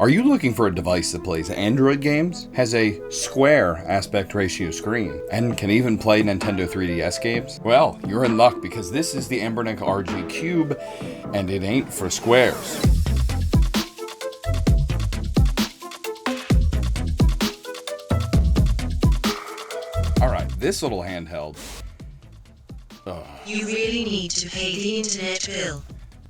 Are you looking for a device that plays Android games, has a square aspect ratio screen, and can even play Nintendo 3DS games? Well, you're in luck because this is the Anbernic RG Cube, and it ain't for squares. Alright, this little handheld. You really need to pay the internet bill.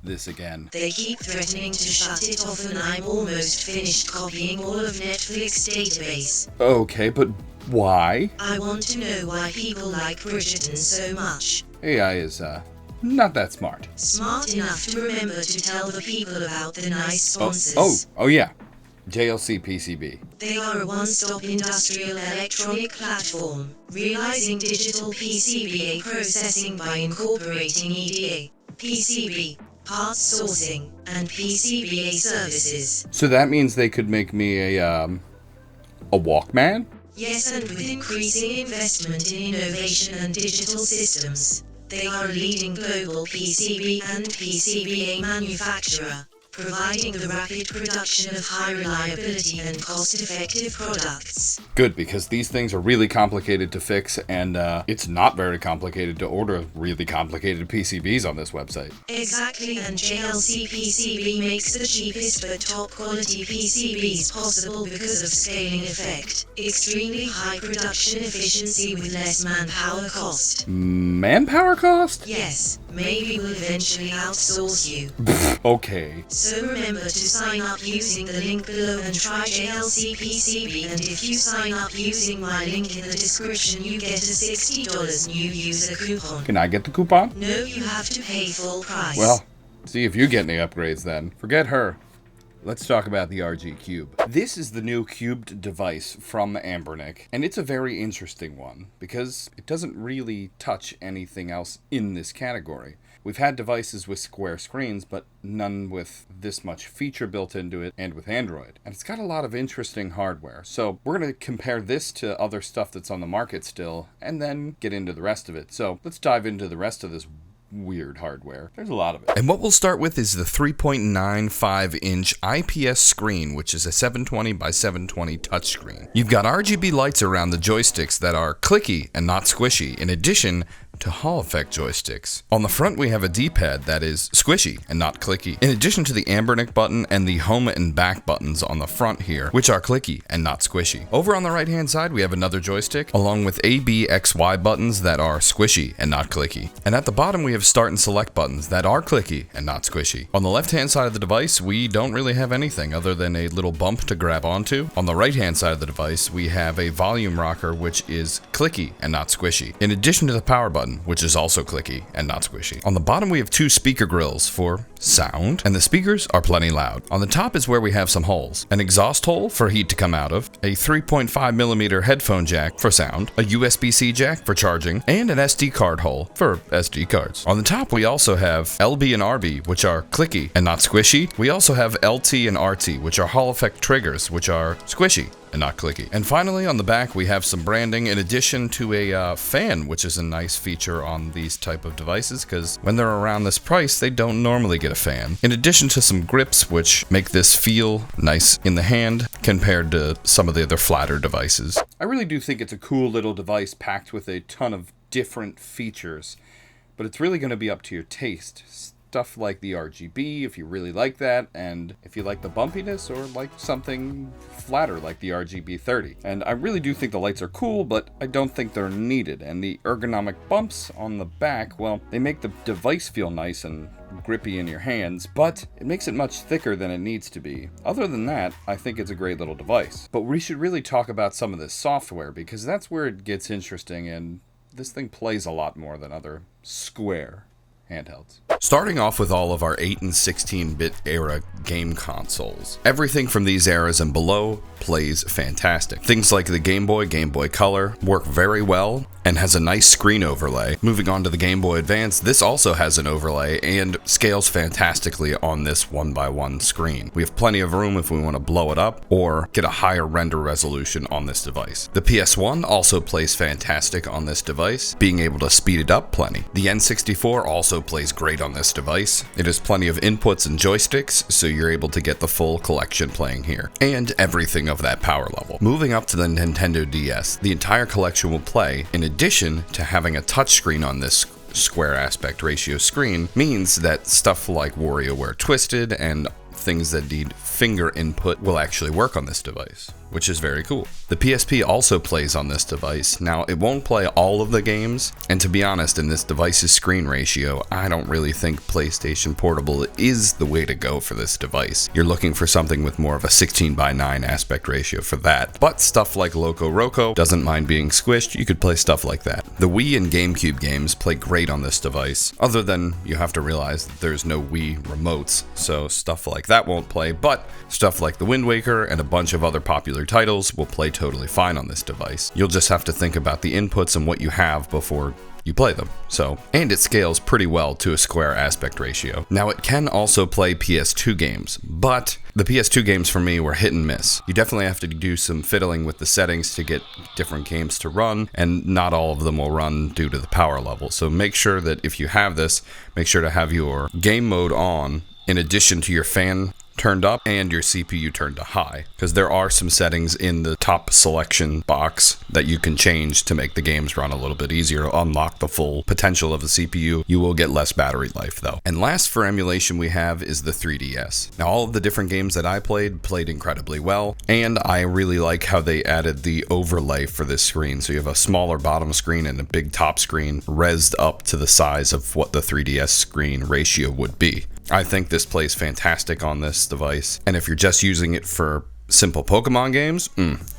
This again. They keep threatening to shut it off and I'm almost finished copying all of Netflix database. Okay, but why? I want to know why people like Bridgerton so much. AI is, not that smart. Smart enough to remember to tell the people about the nice sponsors. Oh yeah. JLC PCB. They are a one-stop industrial electronic platform, realizing digital PCBA processing by incorporating EDA, PCB, parts sourcing, and PCBA services. So that means they could make me a Walkman? Yes, and with increasing investment in innovation and digital systems, they are a leading global PCB and PCBA manufacturer, providing the rapid production of high reliability and cost-effective products. Good, because these things are really complicated to fix, and it's not very complicated to order really complicated PCBs on this website. Exactly, and JLC PCB makes the cheapest but top quality PCBs possible because of scaling effect, extremely high production efficiency with less manpower cost. Manpower cost? Yes, maybe we'll eventually outsource you. Okay. So remember to sign up using the link below and try JLC PCB, and if you sign up using my link in the description you get a $60 new user coupon. Can I get the coupon? No, you have to pay full price. Well, see if you get any upgrades then. Forget her. Let's talk about the RG Cube. This is the new cubed device from Anbernic, and it's a very interesting one because it doesn't really touch anything else in this category. We've had devices with square screens, but none with this much feature built into it and with Android. And it's got a lot of interesting hardware. So we're going to compare this to other stuff that's on the market still, and then get into the rest of it. So let's dive into the rest of this weird hardware. There's a lot of it. And what we'll start with is the 3.95-inch IPS screen, which is a 720 by 720 touchscreen. You've got RGB lights around the joysticks that are clicky and not squishy, in addition to Hall effect joysticks. On the front we have a D-pad that is squishy and not clicky, in addition to the Anbernic button and the home and back buttons on the front here, which are clicky and not squishy. Over on the right hand side we have another joystick, along with A, B, X, Y buttons that are squishy and not clicky. And at the bottom we have start and select buttons that are clicky and not squishy. On the left hand side of the device we don't really have anything other than a little bump to grab onto. On the right hand side of the device we have a volume rocker which is clicky and not squishy, in addition to the power button, which is also clicky and not squishy. On the bottom we have two speaker grills for sound, and the speakers are plenty loud. On the top is where we have some holes. An exhaust hole for heat to come out of, a 3.5mm headphone jack for sound, a USB-C jack for charging, and an SD card hole for SD cards. On the top we also have LB and RB, which are clicky and not squishy. We also have LT and RT, which are Hall effect triggers, which are squishy and not clicky. And finally on the back we have some branding in addition to a fan, which is a nice feature on these type of devices because when they're around this price they don't normally get a fan. In addition to some grips which make this feel nice in the hand compared to some of the other flatter devices. I really do think it's a cool little device packed with a ton of different features, but it's really going to be up to your taste. Stuff like the RGB, if you really like that, and if you like the bumpiness, or like something flatter like the RGB 30. And I really do think the lights are cool, but I don't think they're needed. And the ergonomic bumps on the back, well, they make the device feel nice and grippy in your hands, but it makes it much thicker than it needs to be. Other than that, I think it's a great little device. But we should really talk about some of this software, because that's where it gets interesting, and this thing plays a lot more than other square handhelds. Starting off with all of our 8 and 16-bit era game consoles. Everything from these eras and below plays fantastic. Things like the Game Boy Color work very well and has a nice screen overlay. Moving on to the Game Boy Advance, this also has an overlay and scales fantastically on this 1x1 screen. We have plenty of room if we want to blow it up or get a higher render resolution on this device. The PS1 also plays fantastic on this device, being able to speed it up plenty. The N64 also plays great on this device. It has plenty of inputs and joysticks, so you're able to get the full collection playing here, and everything of that power level. Moving up to the Nintendo DS, the entire collection will play, in addition to having a touchscreen on this square aspect ratio screen, means that stuff like WarioWare Twisted and things that need finger input will actually work on this device, which is very cool. The PSP also plays on this device. Now, it won't play all of the games, and to be honest, in this device's screen ratio, I don't really think PlayStation Portable is the way to go for this device. You're looking for something with more of a 16:9 aspect ratio for that, but stuff like Loco Roco doesn't mind being squished. You could play stuff like that. The Wii and GameCube games play great on this device, other than you have to realize that there's no Wii remotes, so stuff like that won't play, but stuff like the Wind Waker and a bunch of other popular titles will play totally fine on this device. You'll just have to think about the inputs and what you have before you play them. And it scales pretty well to a square aspect ratio. Now, it can also play PS2 games, but the PS2 games for me were hit and miss. You definitely have to do some fiddling with the settings to get different games to run, and not all of them will run due to the power level. So make sure that if you have this, make sure to have your game mode on in addition to your fan turned up and your CPU turned to high, because there are some settings in the top selection box that you can change to make the games run a little bit easier, unlock the full potential of the CPU. You will get less battery life though. And last for emulation we have is the 3DS. Now, all of the different games that I played incredibly well, and I really like how they added the overlay for this screen. So you have a smaller bottom screen and a big top screen rezzed up to the size of what the 3DS screen ratio would be. I think this plays fantastic on this device, and if you're just using it for simple Pokemon games,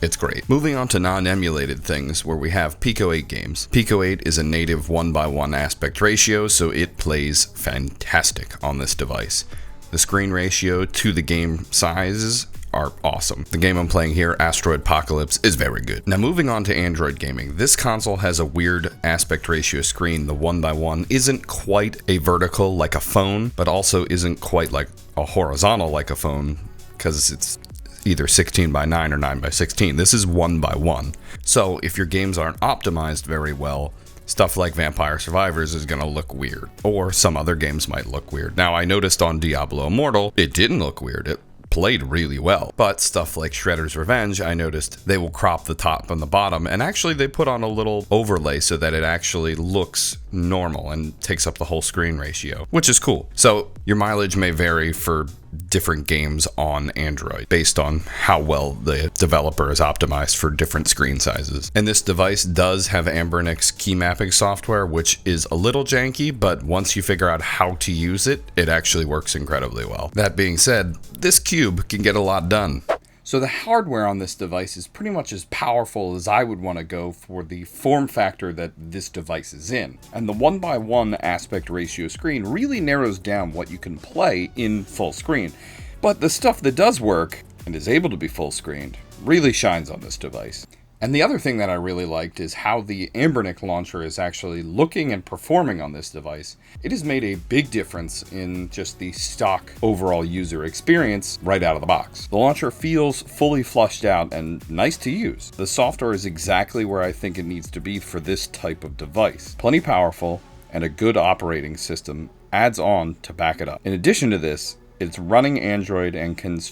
it's great. Moving on to non-emulated things, where we have Pico 8 games. Pico 8 is a native 1x1 aspect ratio, so it plays fantastic on this device. The screen ratio to the game sizes are awesome. The game I'm playing here, Asteroid Apocalypse, is very good. Now, moving on to Android gaming. This console has a weird aspect ratio screen. The 1x1 isn't quite a vertical like a phone, but also isn't quite like a horizontal like a phone, because it's either 16:9 or 9:16. This is 1x1. So if your games aren't optimized very well, stuff like Vampire Survivors is going to look weird, or some other games might look weird. Now, I noticed on Diablo Immortal, it didn't look weird. It played really well, but stuff like Shredder's Revenge, I noticed they will crop the top and the bottom, and actually they put on a little overlay so that it actually looks normal and takes up the whole screen ratio, which is cool. So your mileage may vary for different games on Android based on how well the developer is optimized for different screen sizes. And this device does have Anbernic's key mapping software, which is a little janky, but once you figure out how to use it, it actually works incredibly well. That being said, this cube can get a lot done. So the hardware on this device is pretty much as powerful as I would want to go for the form factor that this device is in. And the 1x1 aspect ratio screen really narrows down what you can play in full screen. But the stuff that does work and is able to be full screened really shines on this device. And the other thing that I really liked is how the Anbernic launcher is actually looking and performing on this device. It has made a big difference in just the stock overall user experience right out of the box. The launcher feels fully flushed out and nice to use. The software is exactly where I think it needs to be for this type of device. Plenty powerful, and a good operating system adds on to back it up. In addition to this, it's running Android and can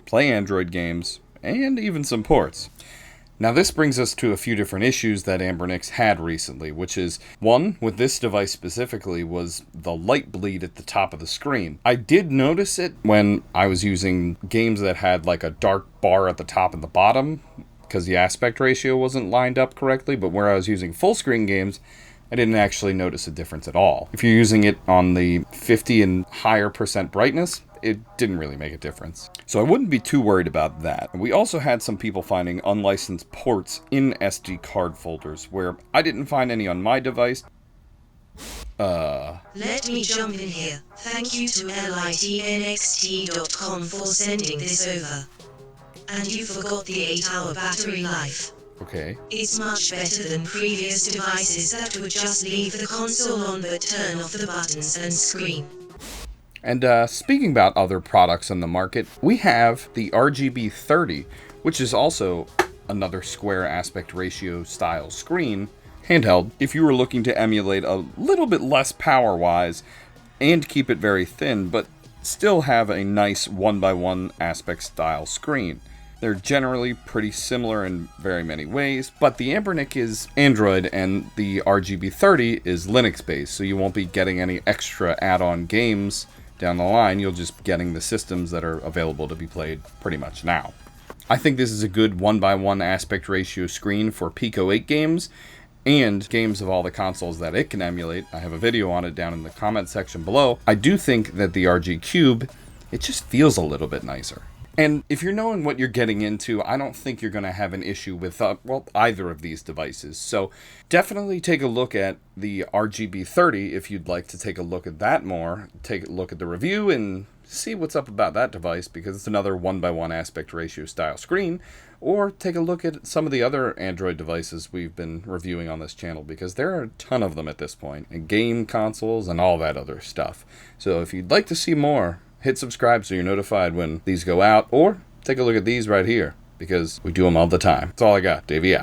play Android games, and even some ports. Now, this brings us to a few different issues that Anbernic's had recently, which is, one, with this device specifically, was the light bleed at the top of the screen. I did notice it when I was using games that had like a dark bar at the top and the bottom, because the aspect ratio wasn't lined up correctly, but where I was using full screen games, I didn't actually notice a difference at all. If you're using it on the 50 and higher % brightness, it didn't really make a difference. So I wouldn't be too worried about that. We also had some people finding unlicensed ports in SD card folders, where I didn't find any on my device. Let me jump in here. Thank you to litnxt.com for sending this over. And you forgot the 8-hour battery life. Okay. It's much better than previous devices that would just leave the console on but turn off the buttons and screen. And speaking about other products on the market, we have the RGB 30, which is also another square aspect ratio style screen, handheld, if you were looking to emulate a little bit less power-wise and keep it very thin, but still have a nice 1x1 aspect style screen. They're generally pretty similar in very many ways, but the Anbernic is Android and the RGB 30 is Linux-based, so you won't be getting any extra add-on games down the line. You'll just be getting the systems that are available to be played pretty much now. I think this is a good 1x1 aspect ratio screen for Pico 8 games, and games of all the consoles that it can emulate. I have a video on it down in the comment section below. I do think that the RG Cube, it just feels a little bit nicer. And if you're knowing what you're getting into, I don't think you're going to have an issue with, either of these devices. So definitely take a look at the RGB 30 if you'd like to take a look at that more. Take a look at the review and see what's up about that device, because it's another 1x1 aspect ratio style screen. Or take a look at some of the other Android devices we've been reviewing on this channel, because there are a ton of them at this point, and game consoles and all that other stuff. So if you'd like to see more, hit subscribe so you're notified when these go out, or take a look at these right here, because we do them all the time. That's all I got. Davey out.